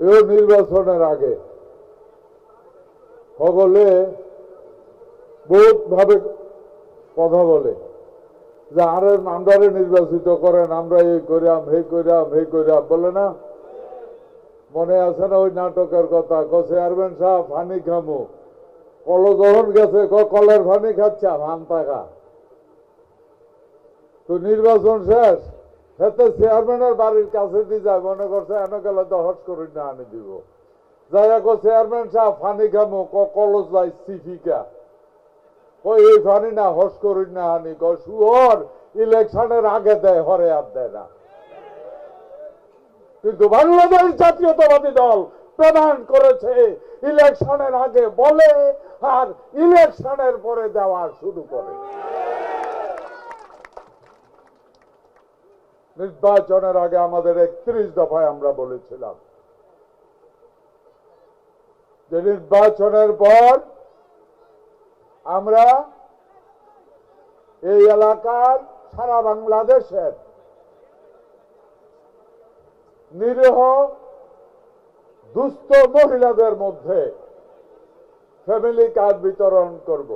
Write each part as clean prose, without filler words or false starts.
এই নির্বাচনের আগে সকলে বহুত ভাবে কথা বলে যে আরে আমরারে নির্বাচিত করেন, আমরা এই করিয়াম হে করিয়াম হে করিয়াম বলে না। মনে আছে না ওই নাটকের কথা? চেয়ারম্যান সাহেব ফানি খামু, কল যখন গেছে কলের ফানি খাচ্ছে ভান টাকা। তো নির্বাচন শেষ, সেতে চেয়ারম্যানের বাড়ির কাছে দিয়ে যায়, মনে করছে এনে গেলে তো হট করে না আনি দিব। যাই চেয়ারম্যান সাহেব ফানি খামু, কলজ যাই সিফিকা, এই ফানি না হস করি না আনি, শুয়োর ইলেকশনের আগে দেয়, হরে আর দেয় না। কিন্তু বাংলাদেশ জাতীয়তাবাদী দল প্রদান করেছে ইলেকশনের আগে বলে আর ইলেকশনের পরে দেওয়া শুরু করে। নির্বাচনের আগে আমাদের 31 দফায় আমরা বলেছিলাম যে নির্বাচনের পর আমরা এই এলাকার সারা বাংলাদেশের নিরীহ দুস্থ মহিলাদের মধ্যে ফ্যামিলি কার্ড বিতরণ করব।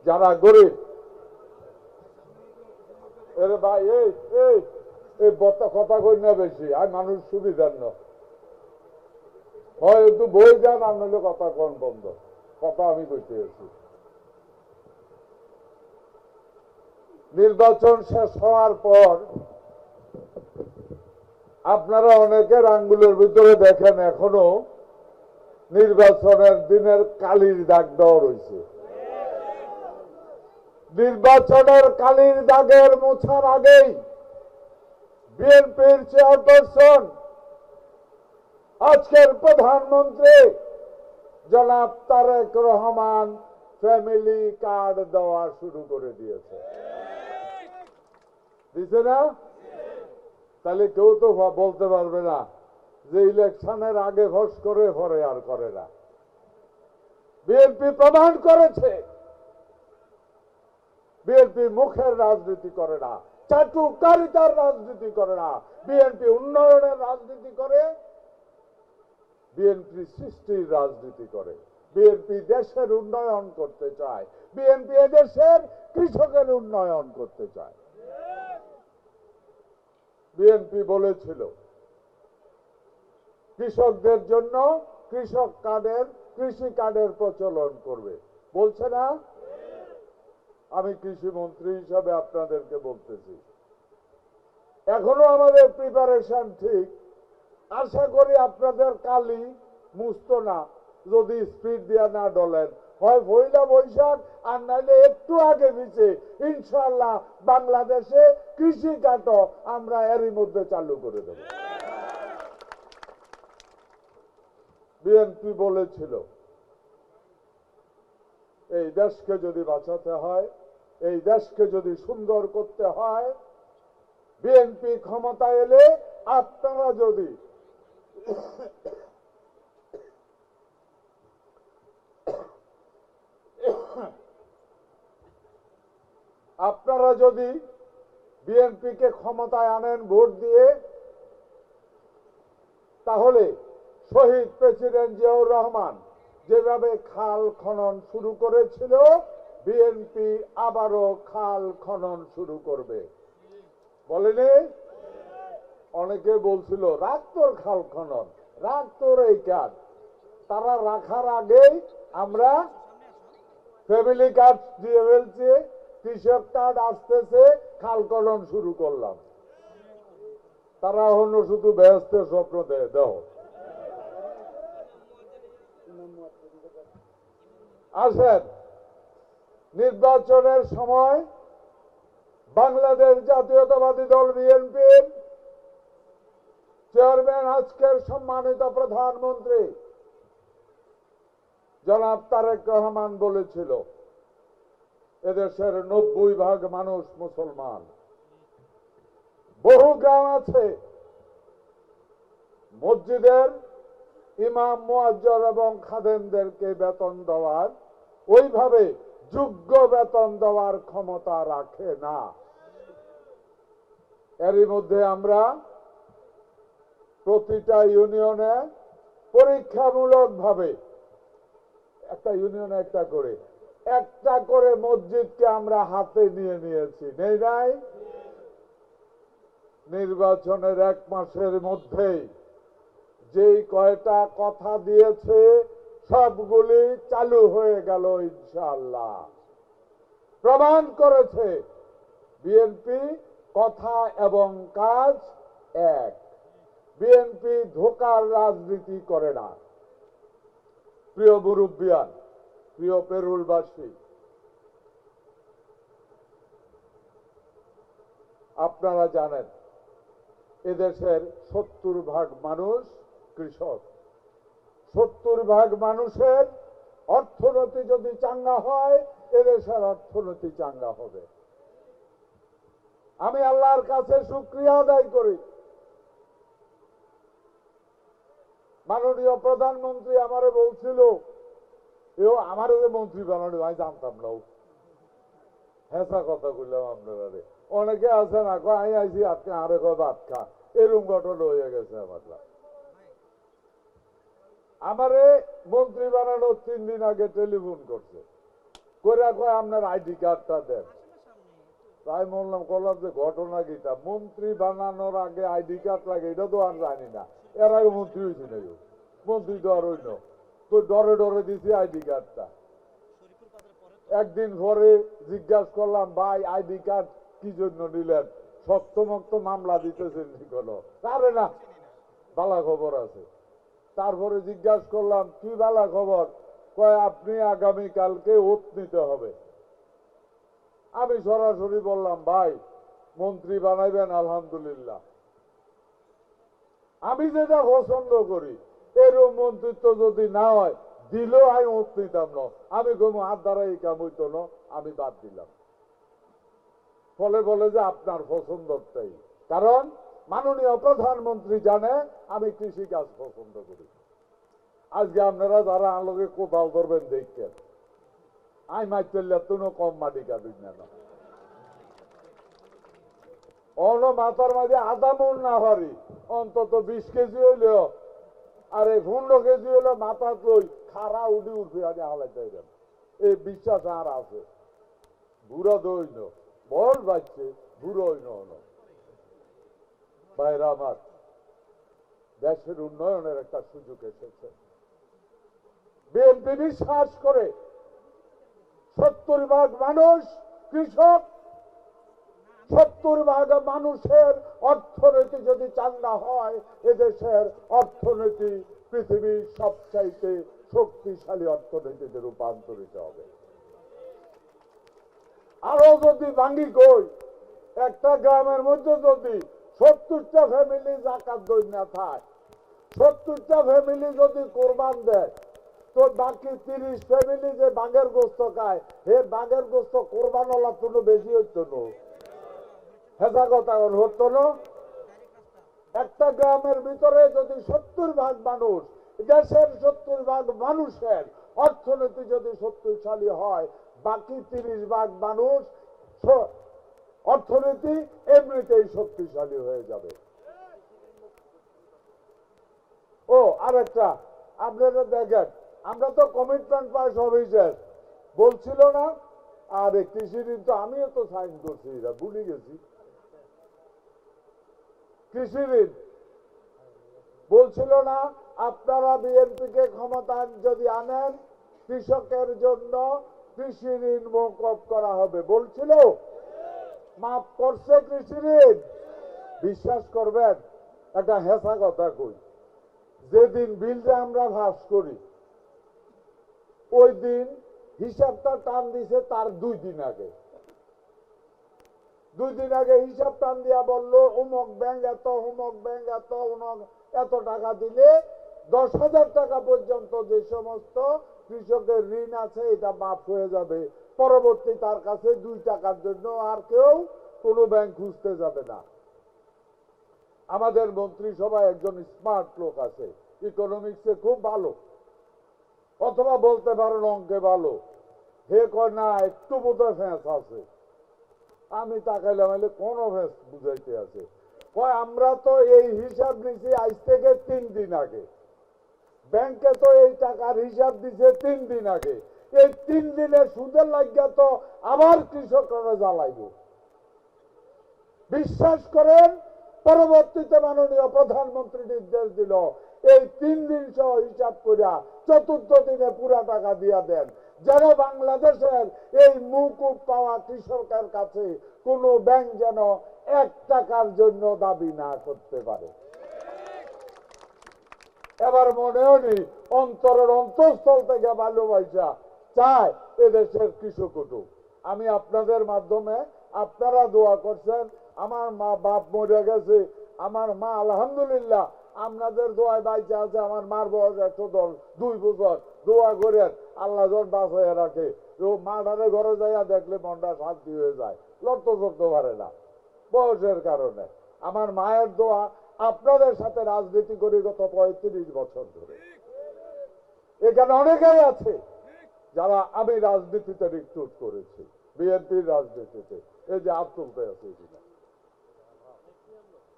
যারা গরিব, এর ভাই এই বত্তা কথা কই না বেশি, আর মানুষ সুবিধার ন হয় একটু বই যান, আর নইলে কথা কন বন্ধ, কথা আমি কইতে আছি। নির্বাচন শেষ হওয়ার পর আপনারা অনেকের আঙ্গুলের ভিতরে দেখেন এখনো নির্বাচনের দিনের কালির দাগ দেওয়া রয়েছে। নির্বাচনের কালির দাগের মোছার আগেই বিএনপির চেয়ারপারসন, আজকের প্রধানমন্ত্রী জনাব তারেক রহমান ফ্যামিলি কার্ড দেওয়া শুরু করে দিয়েছে। দিছে না? তাহলে কেউ তো বলতে পারবে না যে ইলেকশনের আগে ঘোষ করে পরে আর করে না। বিএনপি প্রমাণ করেছে বিএনপি মুখের রাজনীতি করে না, চাটুকারিতার রাজনীতি করে না। বিএনপি উন্নয়নের রাজনীতি করে, বিএনপি সৃষ্টির রাজনীতি করে। বিএনপি দেশের উন্নয়ন করতে চায়, বিএনপি এদেশের কৃষকের উন্নয়ন করতে চায়। বিএনপি বলেছিল কৃষকদের জন্য কৃষি কার্ডের প্রচলন করবে, বলছে না? আমি কৃষি মন্ত্রী হিসাবে আপনাদেরকে বলতেছি, এখনো আমাদের প্রিপারেশন ঠিক। আশা করি আপনাদের কালি মুছতো না যদি স্পিড দিয়া না ডলেন, হয় পয়লা বৈশাখ আর নাইলে একটু আগে পিছে ইনশাআল্লাহ বাংলাদেশে কৃষি কার্ডও আমরা এরই মধ্যে চালু করে দেব। বিএনপি বলেছিল এই দেশকে যদি বাঁচাতে হয়, এই দেশকে যদি সুন্দর করতে হয়, বিএনপি ক্ষমতায় এলে আপনারা যদি বিএনপিকে ক্ষমতায় আনেন ভোট দিয়ে, তাহলে শহীদ প্রেসিডেন্ট জিয়াউর রহমান যেভাবে খাল খনন শুরু করেছিল, বিএনপি আবারও খাল খনন শুরু করবে। বলেনি? অনেকে বলছিল রাখ তোর খাল খনন, রাখ তোর এই কাজ। তারা রাখার আগেই আমরা ফ্যামিলি কার্ড দিয়ে ফেলছি, কৃষক কার্ড আসতেছে, খাল খনন শুরু করলাম। তারা অন্য শুধু ব্যস্তের স্বপ্ন দেয়। দাও আসেন, নির্বাচনের সময় বাংলাদেশ জাতীয়তাবাদী দল বিএনপির চেয়ারম্যান, আজকের সম্মানিত প্রধানমন্ত্রী জনাব তারেক রহমান বলেছিল এদেশের 90% মানুষ মুসলমান। বহু গ্রাম আছে মসজিদের ইমাম, মুয়াজ্জিন এবং খাদেমদেরকে বেতন দেওয়ার, ওইভাবে যোগ্য বেতন দেওয়ার ক্ষমতা রাখে না। এরই মধ্যে আমরা প্রতিটা ইউনিয়নে পরীক্ষামূলক ভাবে একটা ইউনিয়ন একটা করে মসজিদকে আমরা হাতে নিয়ে নিয়েছি, নেই নাই? নির্বাচনের 1 মাসের মধ্যেই যেই কয়টা কথা দিয়েছে সবগুলি চালু হয়ে গেল ইনশাআল্লাহ। প্রমাণ করেছে বিএনপি কথা এবং কাজ এক। বিএনপি ধোঁকার রাজনীতি করে না। প্রিয় মুরব্বিয়ান, প্রিয় পেরুলবাসী, আপনারা জানেন এদেশের 70% মানুষ কৃষক। 70% মানুষের অর্থনীতি যদি চাঙ্গা হয়, এদেশের অর্থনীতি চাঙ্গা হবে। আমি আল্লাহর কাছে শুকরিয়া আদায় করি, মাননীয় প্রধানমন্ত্রী আমারে বলছিল, এও আমার যে মন্ত্রী বানানো আমি জানতাম না, হেসা কথা বললাম আপনারা। অনেকে আছে না, আমি আইসি আজকে আরে ভাত খা, এরকম ঘটনা হয়ে গেছে। আমারে মন্ত্রী বানানোর 3 দিন আগে টেলিফোন করছে, করে কয় আপনার আইডি কার্ডটা দেন। তাই বললাম যে ঘটনা কিটা, মন্ত্রী বানানোর আগে আইডি কার্ড লাগে এটা তো আর জানি না। এর আগে মন্ত্রী হয়েছি না, মন্ত্রী তো আর হইল, তো ডরে ডরে দিছি আইডি কার্ডটা। একদিন পরে জিজ্ঞাসা করলাম, ভাই আইডি কার্ড কি জন্য নিলেন? শক্ত মক্ত মামলা দিতেছেন কোনো? আরে না, ভালো খবর আছে। তারপরে জিজ্ঞাসা করলাম, কি ভালো খবর? কয় আপনি আগামী কালকে ওত নিতে হবে। আমি সরাসরি বললাম, ভাই মন্ত্রী বানাইবেন আলহামদুলিল্লাহ, আমি যেটা পছন্দ করি এরকম মন্ত্রিত্ব যদি না হয় দিলেও আমি ওত নিতাম না। আমি কোনো হাত দ্বারা এই কাম হইতো না, আমি বাদ দিলাম। ফলে বলে যে আপনার পছন্দটাই, কারণ মাননীয় প্রধানমন্ত্রী জানে আমি কৃষি কাজ পছন্দ করি। আজকে আপনারা যারা আলোকে কোথাও ধরবেন দেখছেন, আমি মাইতেলে কোনো কম মাটি কাটুন না। অন্য মাথার মাঝে আধা মন না হারি, অন্তত 20 কেজি হইলেও, আর এই 15 কেজি হইলেও মাথা লই খারা উঠি উঠবে আগে হালাইতে যান। এই বিশ্বাস আর আছে। বুড়ো দইন বল বাচ্চে, বুড়ো হইন। বাইরে আমার দেশের উন্নয়নের একটা সুযোগ এসেছে। বিএনপি বিশ্বাস করে 70% মানুষ কৃষক। 70% মানুষের অর্থনীতি যদি চাঙ্গা হয়, এদেশের অর্থনীতি পৃথিবীর সবচাইতে শক্তিশালী অর্থনীতিতে রূপান্তরিত হবে। আরো যদি ভাঙ্গি কই, একটা গ্রামের মধ্যে যদি 70টা ফ্যামিলি যাকাত দই না থাকে, 70টা ফ্যামিলি যদি কোরবান দেয়, তো বাকি 30 ফ্যামিলি যে বাঘের গোস্ত খায়, হে বাঘের গোস্ত কোরবানওয়ালা কোনো বেশি হইতো না, হেসা কথা হতো না। একটা গ্রামের ভিতরে যদি 70% মানুষ, দেশের 70% মানুষের অর্থনীতি যদি শক্তিশালী হয়, বাকি 30% মানুষ অর্থনীতি এমনিতেই শক্তিশালী হয়ে যাবে। ও আরেকটা, আপনারা দেখেন, আমরা তো কমিটমেন্ট পাস অফিসার বলছিল না, আর কৃষি ঋণ তো আমিও তো সাইন করছি, এটা ভুলে গেছি। কৃষি ঋণ বলছিল না, আপনারা বিএনপিকে ক্ষমতায় যদি আনেন কৃষকের জন্য কৃষি ঋণ মওকুফ করা হবে, বলছিল। মাফ করছে কৃষি ঋণ? বিশ্বাস করবেন, একটা হেসা কথা কই, যেদিন বিলটা আমরা পাস করি ওই দিন হিসাবটা টান দিছে তার 2 দিন আগে। 2 দিন আগে হিসাব টান দিয়া বললো অমুক ব্যাংক এত, অমুক ব্যাংক এত, এত টাকা দিলে 10,000 টাকা পর্যন্ত যে সমস্ত কৃষকের ঋণ আছে এটা মাফ হয়ে যাবে। পরবর্তী তার কাছে 2 টাকার জন্য আর কেউ কোনো ব্যাংক খুঁজতে যাবে না। আমাদের মন্ত্রিসভায় একজন স্মার্ট লোক আছে, ইকোনমিক্সে খুব ভালো, অথবা বলতে পারেন অঙ্কে ভালো। হে কয় না, একটু বোধহয় ফ্যাঁস আছে। আমি তাকাইলাম, এলে কোন ফ্যাঁস বুঝাইতে আছে? কয় আমরা তো এই হিসাব নিছি আজ থেকে 3 দিন আগে। ব্যাংকে তো এই টাকার হিসাব দিছে 3 দিন আগে, এই 3 দিনের সুদের লাগিয়া তো আবার কৃষকরা জ্বালাইব। বিশ্বাস করেন, পরবর্তীতে মাননীয় প্রধানমন্ত্রী নির্দেশ দিল এই 3 দিন সহ হিসাব করিয়া 4র্থ দিনে পুরা টাকা দিয়া দেন, যেন বাংলাদেশের এই মৌকুব পাওয়া কৃষকের কাছে কোনো ব্যাংক যেন 1 টাকার জন্য দাবি না করতে পারে। এবার মনেও নেই, অন্তরের অন্তঃস্থল থেকে ভালোবাসা চায় এদেশের কৃষক উঠুক। আমি আপনাদের মাধ্যমে, আপনারা দোয়া করছেন, আমার মা বাপ মরে গেছে, আমার মা আলহামদুলিল্লাহ আপনাদের দোয়ায় বাইচে আছে, আমার মার বয়স 102 বছর, দোয়া করেন আল্লাহ জন বাঁচাইয়া রাখে। মাটারে ঘরে যাইয়া দেখলে মনটা শান্তি হয়ে যায়, লড়তে চড়তে পারে না বয়সের কারণে। আমার মায়ের দোয়া, আপনাদের সাথে রাজনীতি করি গত 35 বছর ধরে, এখানে অনেকেই আছে যারা আমি রাজনীতিতে রিক্রুট করেছি, বিএনপির রাজনীতিতে, এই যে আত্মহত্যা আছে কিনা,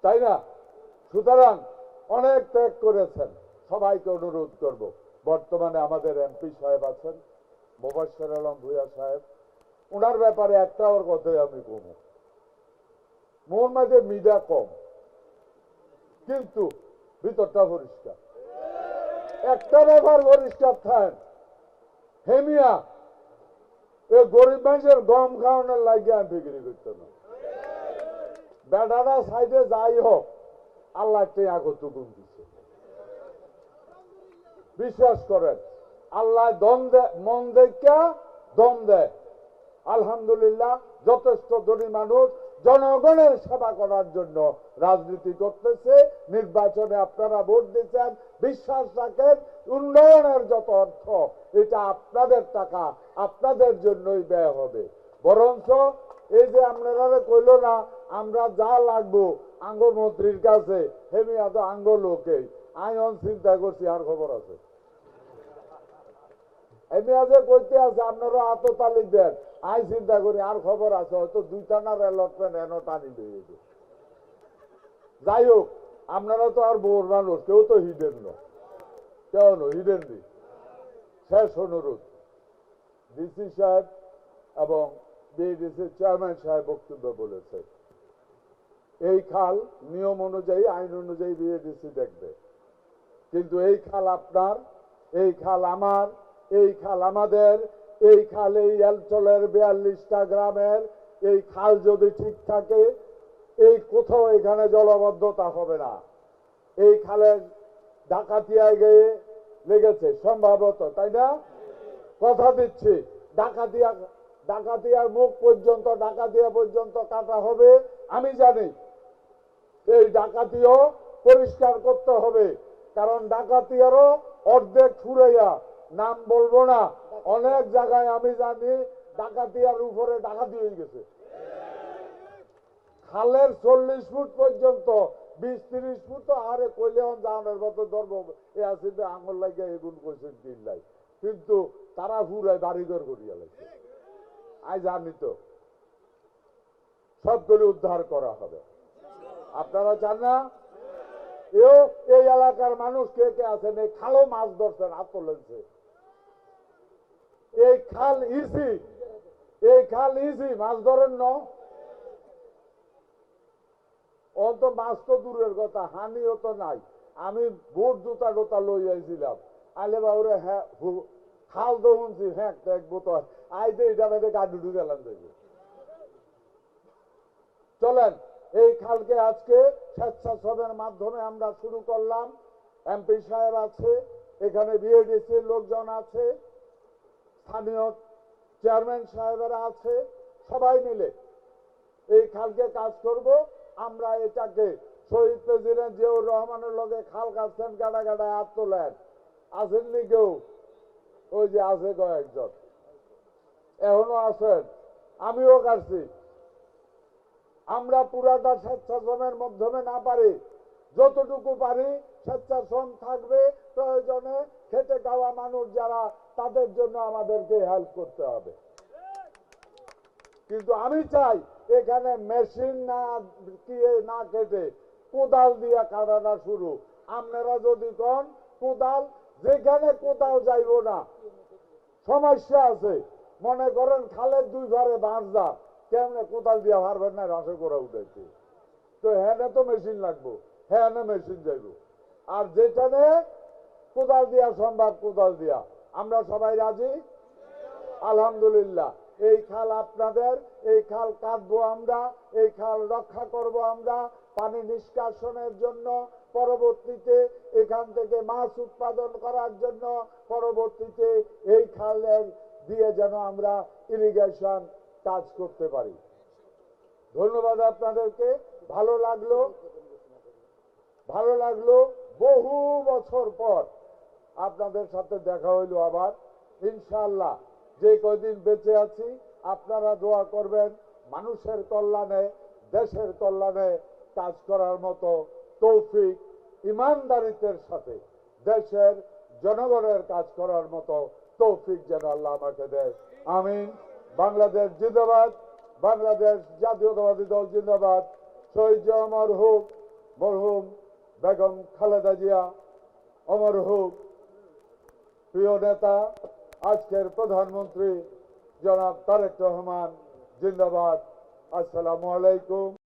তাই না? সুতরাং অনেক ত্যাগ করেছেন, সবাইকে অনুরোধ করব, বর্তমানে আমাদের এমপি সাহেব আছেন মোবাশ্বের আলম ভূঁইয়া সাহেব, ওনার ব্যাপারে একটা ওর কথাই আমি কমু, মোর মাঝে মিডা কম কিন্তু ভিতরটা পরিষ্কার। একটা ব্যাপার পরিষ্কার থাকেন, হেমিয়া এই গরিব মানুষের গম খাওয়ানোর লাগিয়ে আমি বিক্রি করতে না, বেটাটা সাইডে যাই হোক আল্লাহ একটা আগত গুণ দিচ্ছে। বিশ্বাস করেন, আল্লাহ দম দেয়, মন দেখা দম দেয়। আলহামদুলিল্লাহ যথেষ্ট ধনী মানুষ জনগণের সেবা করার জন্য রাজনীতি করতেছে। নির্বাচনে আপনারা ভোট দিচ্ছেন, বিশ্বাস রাখেন উন্নয়নের যত অর্থ এটা আপনাদের টাকা, আপনাদের জন্যই ব্যয় হবে। বরঞ্চ এই যে আপনারা কইল না আমরা যা লাগবো আঙ্গ মন্ত্রীর কাছে, হেমি এত আঙ্গ লোকেই আইন চিন্তা করছি, আর খবর আছে এমনি আজ কইতে আছে আপনারা আততালি দেন, আই চিন্তা করি আর খবর আছে, হয়তো 2 টানার অ্যালটমেন্ট এনো টানি দিয়েছে। যাই হোক, আপনারা তো আর বোর মানুষ, কেউ তো হিডেন না, কেউ না হিডেন নি। শেষ অনুরোধ, ডিসি সাহেব এবং বিএডিসির চেয়ারম্যান সাহেব বক্তব্য বলেছে, এই খাল নিয়ম অনুযায়ী, আইন অনুযায়ী বিএডিসি দেখবে, কিন্তু এই খাল আপনার, এই খাল আমার, এই খাল আমাদের, এই খাল এই অঞ্চলের 42টা গ্রামের, এই খাল যদি ঠিক থাকে এই কোথাও এখানে জলবদ্ধতা হবে না। এই খালের ডাকাতিয়ায় গিয়ে লেগেছে সম্ভবত, তাই না? কথা দিচ্ছি, ডাকাতিয়ার মুখ পর্যন্ত, ডাকাতিয়া পর্যন্ত কাটা হবে। আমি জানি এই ডাকাতিও পরিষ্কার করতে হবে, কারণ ডাকাতিয়ারও অর্ধেক ফুরাইয়া, নাম বলবো না, অনেক জায়গায় আমি জানি ডাকাতিয়ার উপরে ডাকাতি হয়ে গেছে। খালের 40 ফুট পর্যন্ত, 20-30 ফুট তো আরে কইলে জানের মতো ধরবো, এ আছে আঙুল লাগিয়ে এগুন কইছেন 3 লাই, কিন্তু তারা ফুরায় বাড়িঘর করিয়া লাগছে। আই জানি তো সবগুলি উদ্ধার করা হবে, আপনারা চান না? এই এলাকার মানুষ কে কে আছেন এই খালো মাছ ধরছেন, হাত তোলেছে, এই খাল ইজি, এই খাল ইজি, মাছ ধরেন ন, অত মাছ তো দূরের কথা, হানিও তো নাই। আমি বুট জুতা টোতা লই আইছিলাম, আলে বাবুরে হ্যাঁ খাল তো শুনছি, হ্যাঁ এক বোতল আইতে এটা বেঁধে গাড়ি ঢুকে গেলাম দেখি। চলেন এই খালকে আজকে স্বেচ্ছাসেবের মাধ্যমে আমরা শুরু করলাম। এমপি সাহেব আছে, এখানে বিএডিসির লোকজন আছে, স্থানীয় চেয়ারম্যান সাহেবেরা আছে, সবাই মিলে এই খালকে কাজ করব। আমরা এটাকে শহীদ প্রেসিডেন্ট জিয়াউর রহমানের লগে খাল কাটছেন, গাড়া গাড়ায় হাত তোলেন, আসেননি কেউ? ওই যে আছে কয়েকজন, এখনো আছেন, আমিও কাটছি। আমরা পুরাটা স্বেচ্ছাশ্রমের মাধ্যমে না পারি, যতটুকু পারি স্বেচ্ছাশ্রম থাকবে, প্রয়োজনে খেটে খাওয়া মানুষ যারা, তাদের জন্য আমাদেরকে হেল্প করতে হবে। কিন্তু আমি চাই এখানে মেশিন না কেটে কোদাল দিয়ে কাটাটা শুরু। আপনারা যদি কোন কোদাল যেখানে কোথাও যাইব না, সমস্যা আছে। মনে করেন খালের দুই ধারে বাঁশ দা, কেমনে কোদাল দিয়া পারবেন না রসে করে উঠাইতে, তো হ্যাঁ তো মেশিন লাগবো, হ্যাঁ মেশিন যাইব। আর যেখানে কোদাল দিয়া সম্ভব কোদাল দিয়া, আমরা সবাই রাজি আলহামদুলিল্লাহ। এই খাল আপনাদের, এই খাল কাটবো আমরা, এই খাল রক্ষা করব আমরা পানি নিষ্কাশনের জন্য, পরবর্তীতে এখান থেকে মাছ উৎপাদন করার জন্য, পরবর্তীতে এই খালের দিয়ে যেন আমরা ইরিগেশন কাজ করতে পারি। ধন্যবাদ আপনাদেরকে। ভালো লাগলো, ভালো লাগলো। বহু বছর পর আপনাদের সাথে দেখা হইল আবার। ইনশাআল্লাহ যে কয়দিন বেঁচে আছি আপনারা দোয়া করবেন মানুষের কল্যাণে, দেশের কল্যাণে কাজ করার মতো তৌফিক, ইমানদারিত্বের সাথে দেশের জনগণের কাজ করার মতো তৌফিক যেন আল্লাহ আমাকে দেয়। আমিন। বাংলাদেশ জিন্দাবাদ, বাংলাদেশ জাতীয়তাবাদী দল জিন্দাবাদ। শহীদ অমর হোক মরহুম বেগম খালেদা জিয়া, অমর হোক প্রিয় নেতা আজকের প্রধানমন্ত্রী জনাব তারেক রহমান, জিন্দাবাদ। আসসালামু আলাইকুম।